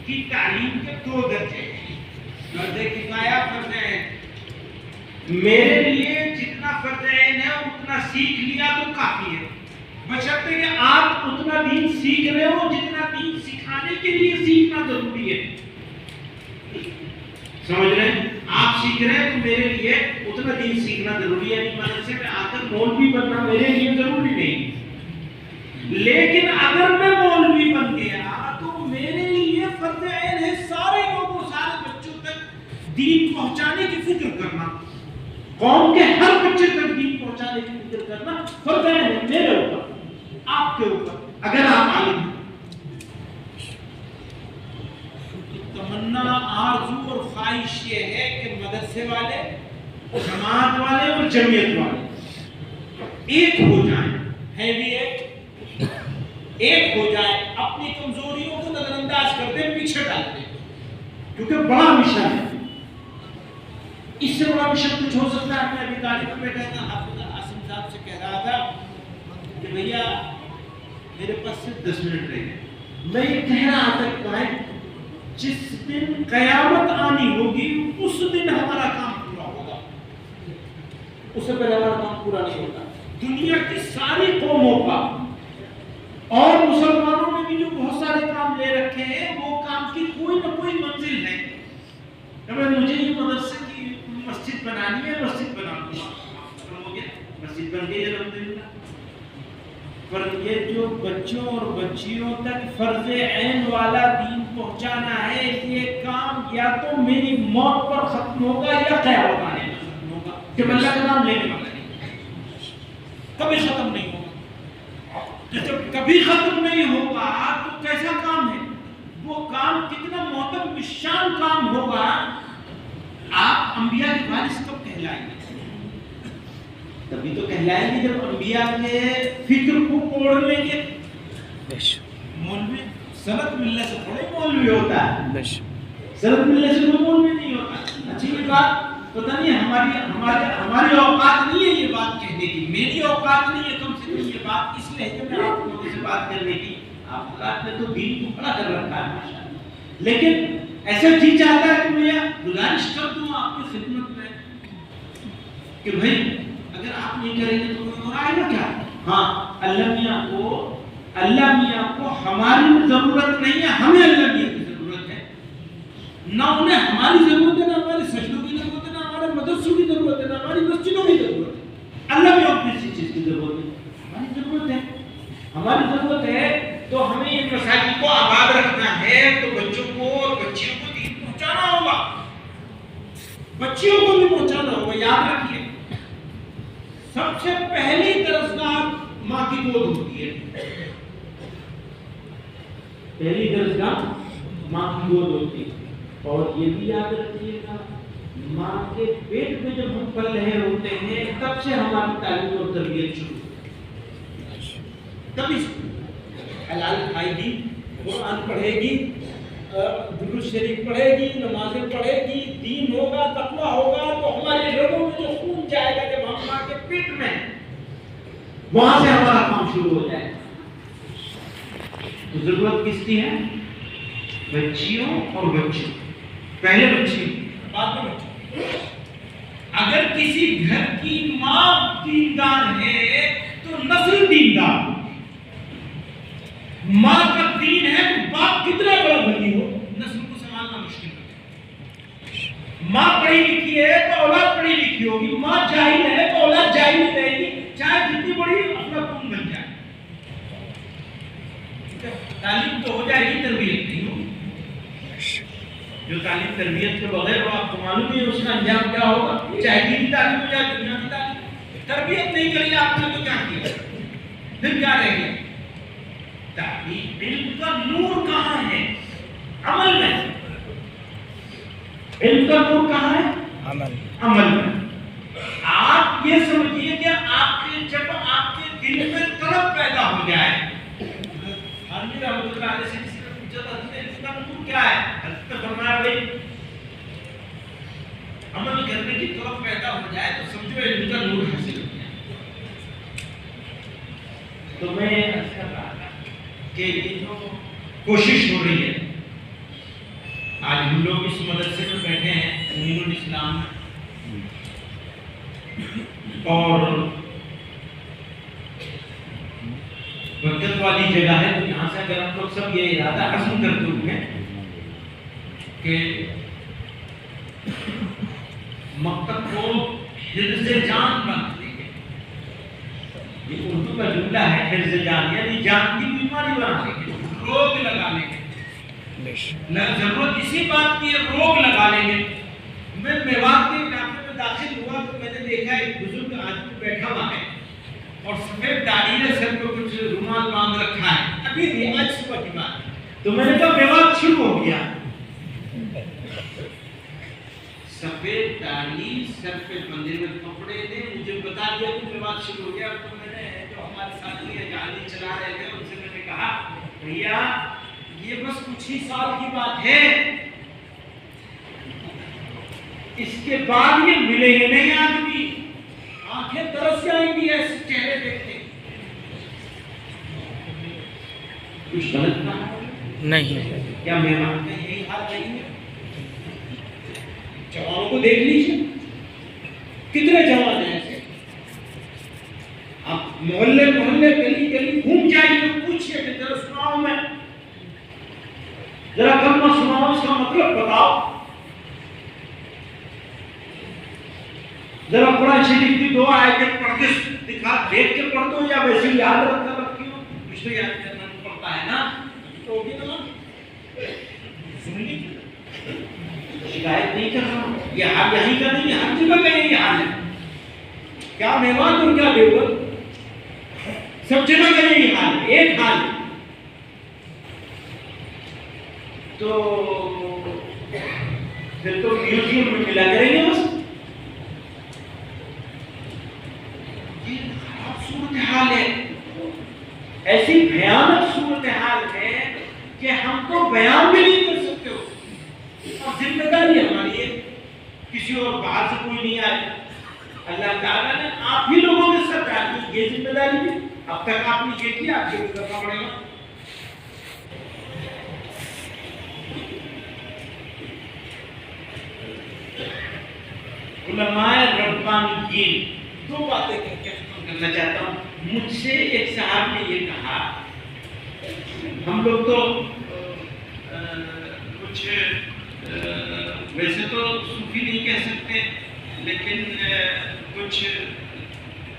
کی تعلیم کے 2 درجے ہیں، فرض کفایہ، فرض عین۔ میرے لیے جتنا فرض عین ہے اتنا سیکھ لیا تو کافی ہے، بشرطے کہ آپ اتنا دین سیکھ رہے ہو جتنا دین سکھانے کے لیے سیکھنا ضروری ہے۔ سمجھ رہے ہیں؟ آپ سیکھ رہے ہیں تو میرے لیے اتنا دین سیکھنا ضروری ہے، مدرسے میں آ کر مولوی بننا میرے لیے ضروری نہیں۔ لیکن اگر میں مولوی بن گیا تو میرے لیے فرض عین ہے سارے لوگوں، سارے بچوں تک دین پہنچانے کی فکر کرنا، قوم کے ہر بچے تک دین پہنچانے کی فکر کرنا فرض عین ہے میرے اوپر، آپ کے اوپر، اگر آپ عالم ہیں۔ تمنا، آرزو اور خواہش یہ ہے کہ مدرسے والے، جماعت والے اور جمعیت والے ایک ہو جائیں، ہے بھی ایک ہو جائے، اپنی کمزوریوں کو نظر انداز کر دیں، پیچھے ڈال دیں، کیونکہ بڑا مشن ہے۔ اس سے بڑا مشن کچھ ہو سکتا ہے؟ میں ابھی طالب میں بیٹھا تھا، حافظ عاصم صاحب سے کہہ رہا تھا کہ بھیا میرے پاس صرف 10 منٹ رہے ہیں، میں یہ کہہ رہا تھا کہ بھائی جس دن قیامت آنی ہوگی اس دن ہمارا کام پورا ہوگا، اس سے پہلے ہمارا کام پورا نہیں ہوگا۔ دنیا کی ساری قوموں کا اور مسلمانوں نے بھی جو بہت سارے کام لے رکھے ہیں، وہ کام کی کوئی نہ کوئی منزل ہے۔ اگر مجھے یہ مدرسے کی مسجد بنانی ہے، مسجد بنا دوں گا، ہو گیا، مسجد بن گئی الحمدللہ۔ پر یہ جو بچوں اور بچیوں تک فرض عین والا دین پہنچانا ہے، یہ کام یا تو میری موت پر ختم ہوگا یا قیامت آنے پر ختم ہوگا، کہ میں اللہ کا نام لینے والا نہیں، کبھی ختم نہیں ہوگا۔ جب کبھی ختم نہیں ہوگا تو کیسا کام ہے وہ؟ کام کتنا محترم شان کام ہوگا۔ آپ انبیاء کے وارث کب کہلائیں گے؟ تبھی تو کہلائیں گے جب انبیاء کے فکر کو کوڑ لیں گے۔ مولوی سند ملنے سے تھوڑے مولوی ہوتا ہے، سند ملنے سے کوئی مولوی نہیں ہوتا۔ اچھی بات پتہ نہیں، ہماری اوقات نہیں ہے یہ بات کہنے کی، میری اوقات نہیں ہے کم سے کم یہ بات اس لہجے میں آپ لوگوں سے بات کرنے کی۔ آپ نے تو دین کو کھڑا کر رکھا ہے ماشاءاللہ، لیکن ایسا جی چاہتا ہے کہ میں گزارش کر دوں آپ کی خدمت میں کہ بھائی اگر آپ نہیں کریں گے تو کوئی اور آئے گا کیا؟ ہاں، اللہ میاں کو ہماری ضرورت نہیں ہے، ہمیں اللہ میاں کی ضرورت ہے۔ نہ انہیں ہماری ضرورت ہے، نہ ہمارے سجدوں کی ضرورت ہے، نہ ہمارے مدرسوں کی ضرورت ہے، نہ ہماری مسجدوں کی ضرورت ہے۔ اللہ میاں کو کسی چیز کی ضرورت ہے؟ ہماری ضرورت ہے، ہماری ضرورت ہے۔ تو ہمیں ان مساجد کو آباد رکھنا ہے تو بچوں کو اور بچیوں کو دین پہنچانا ہوگا، بچیوں کو بھی پہنچانا ہوگا۔ یاد رکھیے، سب سے پہلی درسگاہ ماں کی گود ہوتی ہے، پہلی درسگاہ ماں کی گود ہوتی ہے۔ اور یہ بھی یاد رکھیے گا، ماں کے پیٹ میں جب ہم پل رہے ہوتے ہیں تب سے ہماری تعلیم اور تربیت شروع ہوتی ہے، تبھی حلال کھائے گی، قرآن پڑھے گی، درود شریف پڑھے گی، نمازیں پڑھے گی، دین ہوگا، تقویٰ ہوگا، تو ہمارے رگوں میں جو خون جائے گا جب ہم ماں کے پیٹ میں، وہاں سے ہمارا کام شروع ہو جائے گا۔ تو ضرورت کس کی ہے؟ بچیوں اور بچوں، پہلے بچیوں بعد میں بچوں۔ اگر کسی گھر کی ماں دیندار ہے تو نسل دیندار، ماں کا دین ہے تو باپ کتنا بڑا بھلی ہو، نسل کو سنبھالنا مشکل ہے۔ ماں پڑھی لکھی ہے تو اولاد پڑھی لکھی ہوگی، ماں جاہل ہے تو اولاد جاہل رہے گی، چاہے جتنی بڑی افلاطون بن جائے۔ تعلیم تو ہو جائے گی، تربیت نہیں ہوگی۔ جو تعلیم تربیت کے بغیر ہو، آپ کو معلوم ہے اس کا انجام کیا ہوگا، چاہے دینی تعلیم ہو جائے دنیا کی تعلیم۔ تربیت نہیں کری آپ نے تو کیا کیا، پھر کیا رہ گیا؟ تعلیم، علم کا نور کہاں ہے؟ عمل میں۔ علم کا نور کہاں ہے؟ عمل میں۔ آپ یہ سمجھیے کہ جب آپ کے دل میں طلب پیدا ہو جائے، حضرت رحمۃ اللہ علیہ سے کسی نے پوچھا تھا کہ علم کا نور کیا ہے؟ حضرت نے فرمایا بھائی عمل کرنے کی طلب پیدا ہو جائے تو سمجھو علم کا نور حاصل ہو گیا۔ تو میں عرض کر رہا تھا کہ یہ جو کوشش ہو رہی ہے آج ہم لوگ اس مدرسے میں بیٹھے ہیں امین الاسلام اور برکت والی جگہ ہے، تو یہاں سے اگر ہم لوگ سب یہ ارادہ عزم کرتے ہوئے کہ مکتب کو حفظ جان بنا دیں گے، یہ اردو کا جملہ ہے حفظ جان، یعنی جان کی بیماری بنا دیں گے، روگ لگا لیں گے، ضرورت اسی بات کی روگ لگا لیں گے۔ میں میوات کے علاقے میں داخل ہوا تو میں نے دیکھا ایک بزرگ آدمی بیٹھا ہوا ہے اور سفید داڑھی ہے، سر پہ کچھ رومال باندھ رکھا ہے، ابھی بھی آج صبح کی بات ہے۔ تو میں نے کہا میوات شروع ہو گیا، سفید داڑھی سر پہ بندھے ہوئے کپڑے نے مجھے بتا دیا کہ میوات شروع ہو گیا۔ تو میں نے جو ہمارے ساتھی ہیں گاڑی چلا رہے تھے ان سے میں نے کہا بھیا یہ بس کچھ ہی سال کی بات ہے، اس کے بعد یہ ملیں گے نہیں آدمی، آنکھیں ترس جائیں گی ایسے چہرے دیکھتے۔ کچھ غلط نہ نہیں، کیا مہمان کا یہی حال نہیں ہے؟ جوانوں کو دیکھ لیجیے، کتنے جوان ہیں ایسے، آپ محلے محلے گلی گلی گھوم جائیے، پوچھئے کہ ذرا سناؤ، میں ذرا کلمہ سناؤ، اس کا مطلب بتاؤ، ذرا قرآن شریف کی دو آیتیں پڑھ کے دکھا، دیکھ کے پڑھ دو یا ویسے یاد رکھ کر رکھی ہو، کچھ تو یاد کرنا پڑتا ہے نا، تو ہوگی نا، سن لیجیے، شکایت نہیں کر رہا، یہ حال یہیں کا نہیں ہے، ہر جگہ کا یہی حال ہے، کیا مہمان اور کیا دیوبند، سب جگہ کا یہی حال ہے، ایک حال ہے۔ تو پھر تو میوزیم میں ملا کریں گے بس، یہ خراب صورتحال ہے، ایسی بھیانک صورتحال ہے کہ ہم تو بیان بھی نہیں کر سکتے ہو، اور ذمہ داری ہماری ہے، کسی اور باہر سے کوئی نہیں آئے، اللہ تعالیٰ نے آپ ہی لوگوں کے ساتھ ڈالی یہ ذمہ داری ہے، اب تک آپ نے یہ کیا، آپ کو کرنا پڑے گا۔ علماء ربانیین، دو باتیں کر کے ختم کرنا چاہتا ہوں۔ مجھ سے ایک صاحب نے یہ کہا، ہم لوگ تو کچھ ویسے تو صوفی نہیں کہہ سکتے، لیکن کچھ